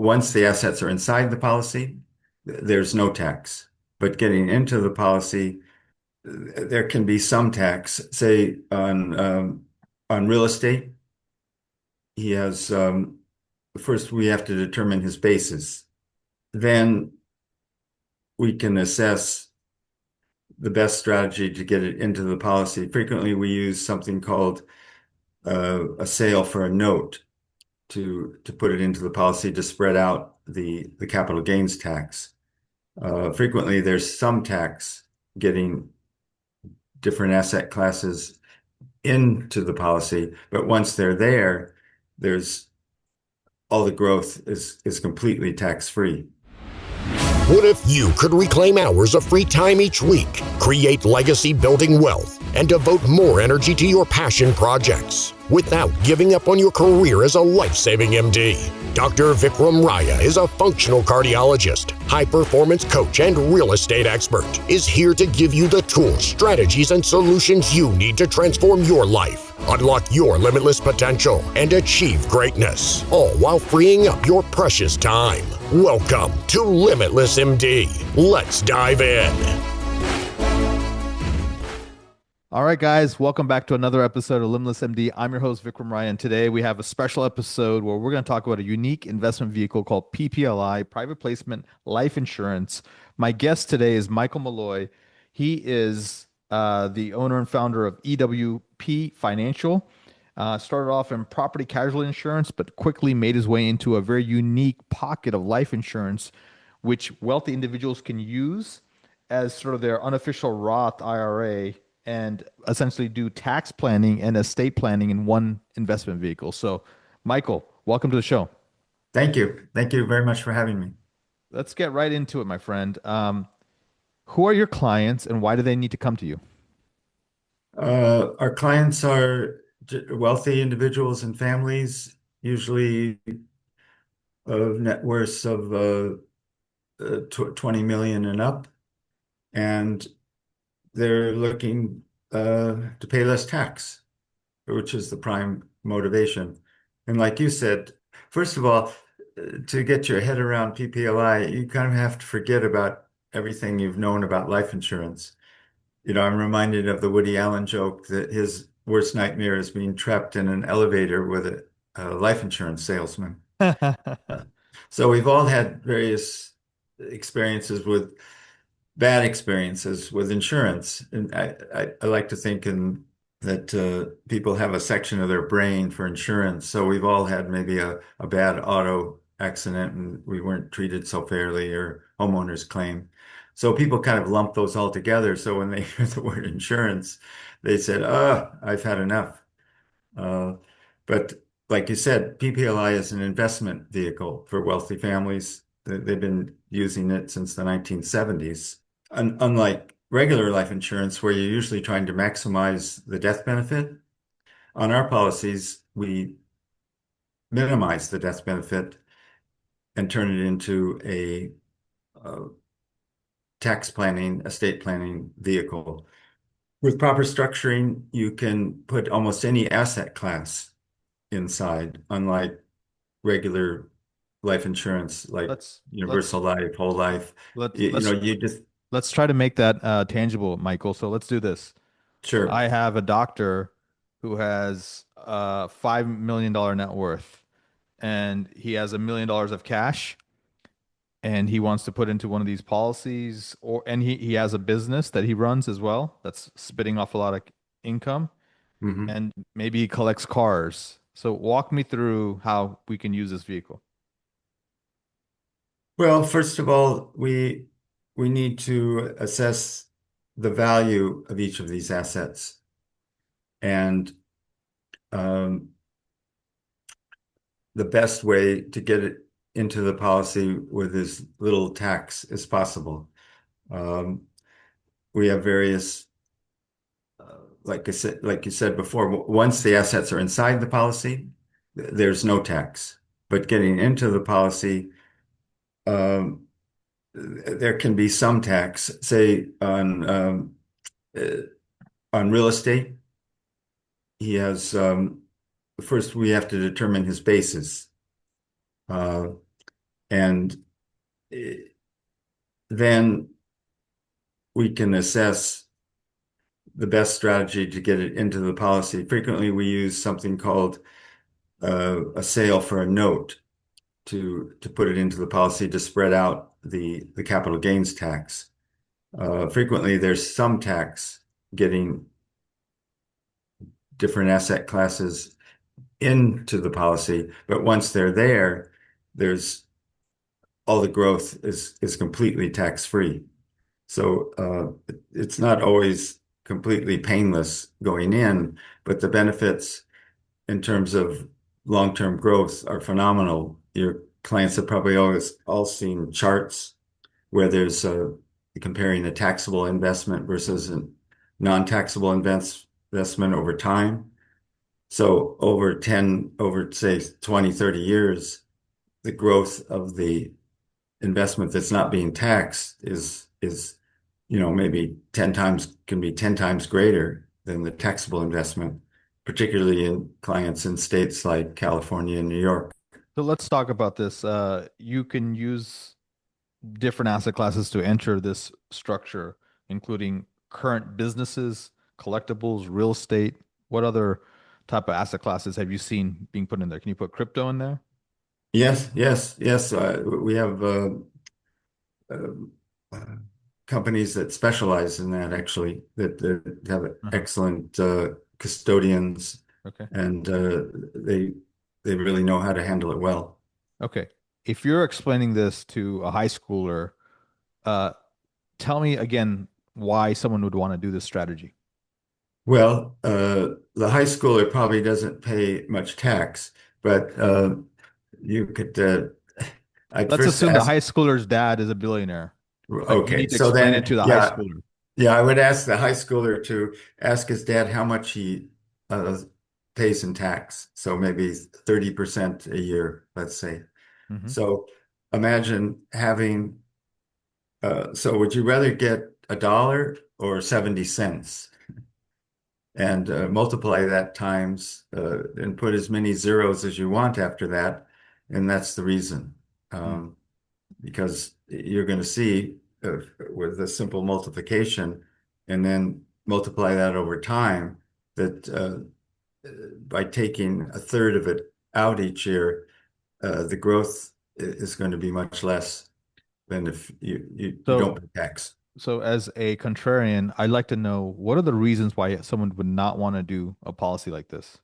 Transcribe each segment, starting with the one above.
once the assets are inside the policy, there's no tax. But getting into the policy, there can be some tax, say on real estate. He has first we have to determine his basis. Then we can assess the best strategy to get it into the policy. Frequently, we use something called a sale for a note to put it into the policy to spread out the capital gains tax. Frequently, there's some tax getting different asset classes into the policy, but once they're there, there's all the growth is completely tax-free. What if you could reclaim hours of free time each week, create legacy building wealth, and devote more energy to your passion projects without giving up on your career as a life-saving MD? Dr. Vikram Raya is a functional cardiologist, high-performance coach, and real estate expert, is here to give you the tools, strategies, and solutions you need to transform your life, unlock your limitless potential, and achieve greatness, all while freeing up your precious time. Welcome to Limitless MD. Let's dive in. All right, guys, welcome back to another episode of Limitless MD. I'm your host, Vikram Raya, and today we have a special episode where we're going to talk about a unique investment vehicle called PPLI, Private Placement Life Insurance. My guest today is Michael Malloy. He is the owner and founder of EWP Financial. Started off in property casualty insurance, but quickly made his way into a very unique pocket of life insurance, which wealthy individuals can use as sort of their unofficial Roth IRA and essentially do tax planning and estate planning in one investment vehicle. So, Michael, welcome to the show. Thank you. Thank you very much for having me. Let's get right into it, my friend. Who are your clients and why do they need to come to you? Our clients are wealthy individuals and families, usually of net worths of 20 million and up, and they're looking to pay less tax, which is the prime motivation. And like you said, first of all, to get your head around PPLI, you kind of have to forget about everything you've known about life insurance. You know, I'm reminded of the Woody Allen joke that his worst nightmare is being trapped in an elevator with a life insurance salesman. So we've all had various experiences with bad experiences with insurance. And I like to think that people have a section of their brain for insurance. So we've all had maybe a bad auto accident and we weren't treated so fairly, or homeowners claim. So people kind of lump those all together. So when they hear the word insurance, they said, "Oh, I've had enough." Uh, but like you said, PPLI is an investment vehicle for wealthy families. They've been using it since the 1970s. Unlike regular life insurance, where you're usually trying to maximize the death benefit, on our policies, we minimize the death benefit and turn it into a tax planning, estate planning vehicle. With proper structuring, you can put almost any asset class inside, unlike regular life insurance, like Let's let's universal life, whole life. let You know, let's you just, let's try to make that tangible, Michael. So let's do this. sure. I have a doctor who has $5 million net worth, and he has $1 million of cash, and he wants to put into one of these policies, and he has a business that he runs as well that's spitting off a lot of income, Mhm. and maybe he collects cars. So walk me through how we can use this vehicle. Well, first of all, we need to assess the value of each of these assets. And um, the best way to get it into the policy with as little tax as possible. Um, we have various, like you said before, once the assets are inside the policy, there's no tax. But getting into the policy, um, there can be some tax, say uh, on real estate. He has first we have to determine his basis. Uh, And eh, then we can assess the best strategy to get it into the policy. Frequently, we use something called a sale for a note to put it into the policy to spread out the capital gains tax. Frequently, there's some tax getting different asset classes into the policy, but once they're there, there's all the growth is completely tax free. So it's not always completely painless going in, but the benefits in terms of long-term growth are phenomenal. Your clients have probably always all seen charts where there's comparing a taxable investment versus a non-taxable investment over time. So over say 20, 30 years, the growth of the investment that's not being taxed is maybe 10 times can be 10 times greater than the taxable investment, particularly in clients in states like California and New York. So let's talk about this. You can use different asset classes to enter this structure, including current businesses, collectibles, real estate. What other type of asset classes have you seen being put in there? Can you put crypto in there? Yes, yes, yes. We have uh, uh, companies that specialize in that actually that have Uh-huh. excellent custodians Okay. and they really know how to handle it well. Okay. If you're explaining this to a high schooler, uh, tell me again why someone would want to do this strategy. Well, the high schooler probably doesn't pay much tax, but you could I'd Let's first assume the ask. high schooler's dad is a billionaire, but you Okay, need to so explain it then to the high yeah, schooler. yeah, I would ask the high schooler to ask his dad how much he uh, pays in tax. So maybe 30% a year, let's say. Hmm. So imagine having, so would you rather get a dollar or 70 cents? And multiply that times and put as many zeros as you want after that. And that's the reason. Um, because you're going to see with a simple multiplication and then multiply that over time that by taking a third of it out each year, the growth is going to be much less than if you don't So, pay tax. so as a contrarian, I'd like to know what are the reasons why someone would not want to do a policy like this?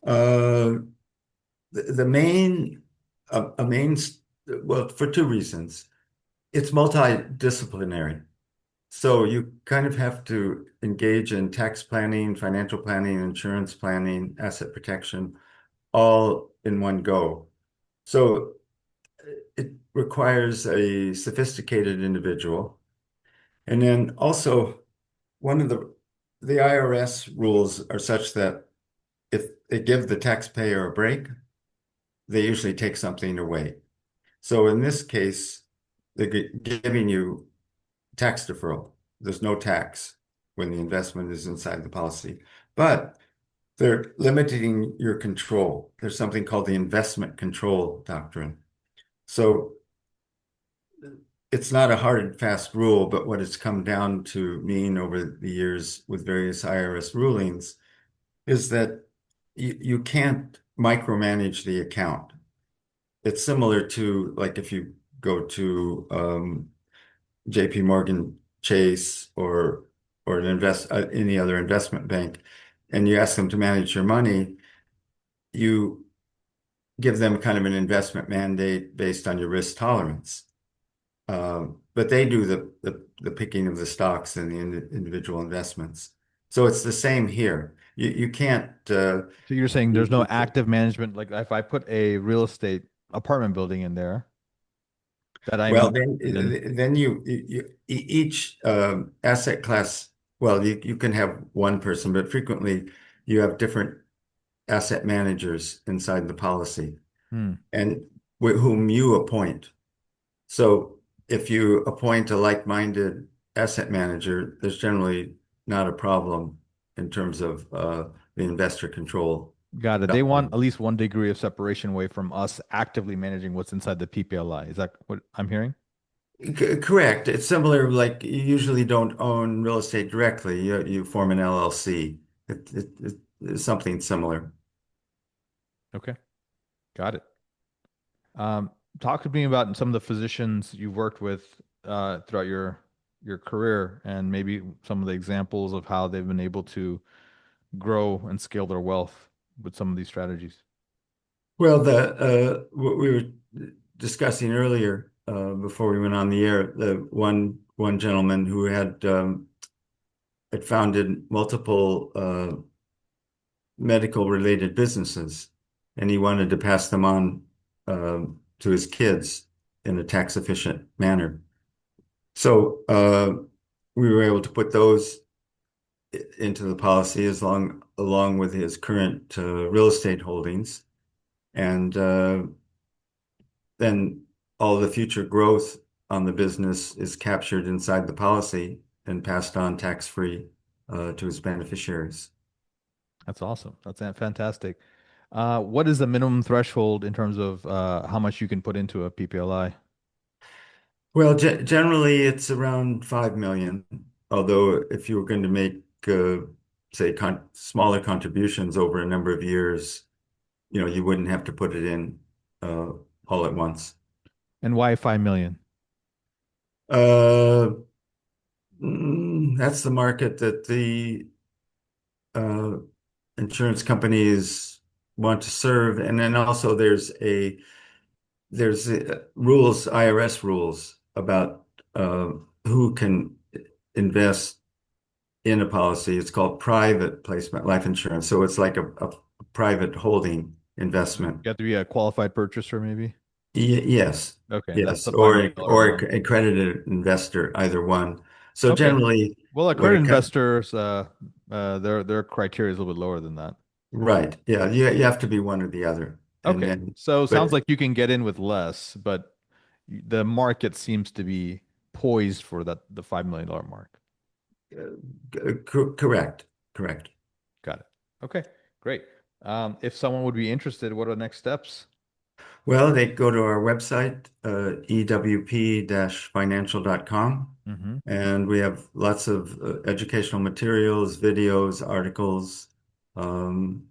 Uh, the main, a main, well, for two reasons. It's multidisciplinary. So you kind of have to engage in tax planning, financial planning, insurance planning, asset protection, all in one go. So it requires a sophisticated individual. And then also one of the IRS rules are such that if they give the taxpayer a break, they usually take something away. So in this case, they're giving you tax deferral. There's no tax when the investment is inside the policy, but they're limiting your control. There's something called the investment control doctrine. So it's not a hard and fast rule, but what it's come down to mean over the years with various IRS rulings is that you can't micromanage the account. It's similar to like if you go to JP Morgan Chase or any other investment bank, and you ask them to manage your money, you give them kind of an investment mandate based on your risk tolerance. But they do the picking of the stocks and the individual investments. So it's the same here. You can't. So you're saying there's no active management, like if I put a real estate apartment building in there that I'm Well, invested in. then each asset class. Well, you can have one person, but frequently you have different asset managers inside the policy, Hmm. and whom you appoint. So if you appoint a like-minded asset manager, there's generally not a problem in terms of the investor control. Got it. They want at least one degree of separation away from us actively managing what's inside the PPLI. Is that what I'm hearing? Correct. It's similar, like you usually don't own real estate directly. You form an LLC. It's something similar. Okay. Got it. Talk to me about some of the physicians you've worked with throughout your career, and maybe some of the examples of how they've been able to grow and scale their wealth with some of these strategies. Well, the what we were discussing earlier before we went on the air, the one gentleman who had founded multiple medical related businesses, and he wanted to pass them on to his kids in a tax efficient manner. So we were able to put those into the policy along with his current real estate holdings, and then all the future growth on the business is captured inside the policy and passed on tax-free to his beneficiaries. That's awesome. That's fantastic. What is the minimum threshold in terms of how much you can put into a PPLI? Well, generally it's around 5 million. Although if you were going to make, say, smaller contributions over a number of years, you wouldn't have to put it in all at once. And why 5 million? Uh, that's the market that the uh, insurance companies want to serve, and then also there's rules, IRS rules about who can invest in a policy. It's called private placement life insurance, so it's like a private holding investment. You have to be a qualified purchaser, maybe? Yes, Okay, that's yes, the $5 or million or amount. accredited investor, either one. So Okay. generally, Well, what accredited it investors, their criteria is a little bit lower than that. right, yeah, you have to be one or the other, and Okay. then So it sounds but like you can get in with less, but the market seems to be poised for the $5 million mark. correct, correct. Got it. Okay, great. If someone would be interested, what are the next steps? Well, they go to our website, ewp-financial.com, Mm-hmm. and we have lots of educational materials, videos, articles, um,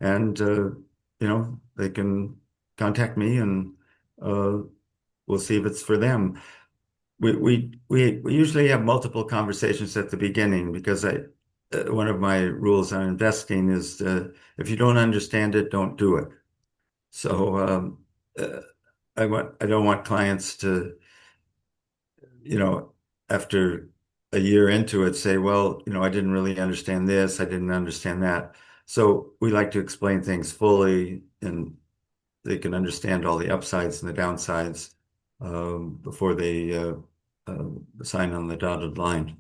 and they can contact me, and uh, we'll see if it's for them. We usually have multiple conversations at the beginning because one of my rules on investing is if you don't understand it, don't do it. So uh, I don't want clients to, after a year into it, say, well, I didn't really understand this, I didn't understand that. So we like to explain things fully, and they can understand all the upsides and the downsides before they sign on the dotted line.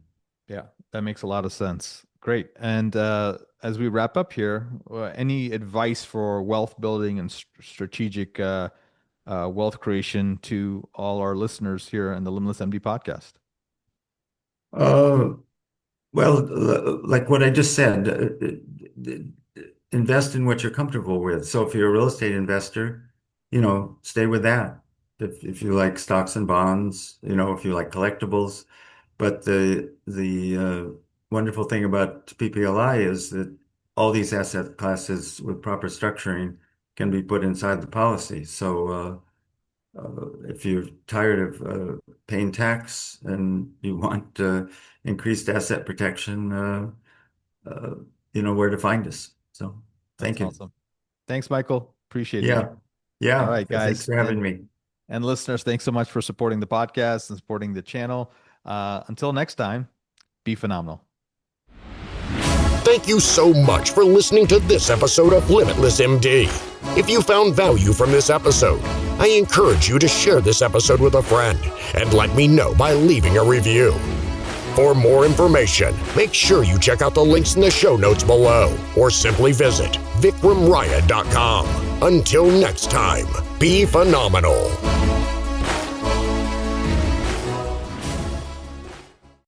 Yeah, that makes a lot of sense. Great. And as we wrap up here, any advice for wealth building and strategic wealth creation to all our listeners here in the Limitless MD podcast? Uh, well, like what I just said, invest in what you're comfortable with. So if you're a real estate investor, stay with that. If you like stocks and bonds, if you like collectibles. But the wonderful thing about PPLI is that all these asset classes with proper structuring can be put inside the policy. So if you're tired of paying tax and you want increased asset protection, you know where to find us. So That's thank you. awesome. Thanks, Michael. Appreciate that. Yeah. All Yeah. right, Thanks guys. for having me. And listeners, thanks so much for supporting the podcast and supporting the channel. Until next time, be phenomenal. Thank you so much for listening to this episode of Limitless MD. If you found value from this episode, I encourage you to share this episode with a friend and let me know by leaving a review. For more information, make sure you check out the links in the show notes below or simply visit vikramraya.com. Until next time, be phenomenal.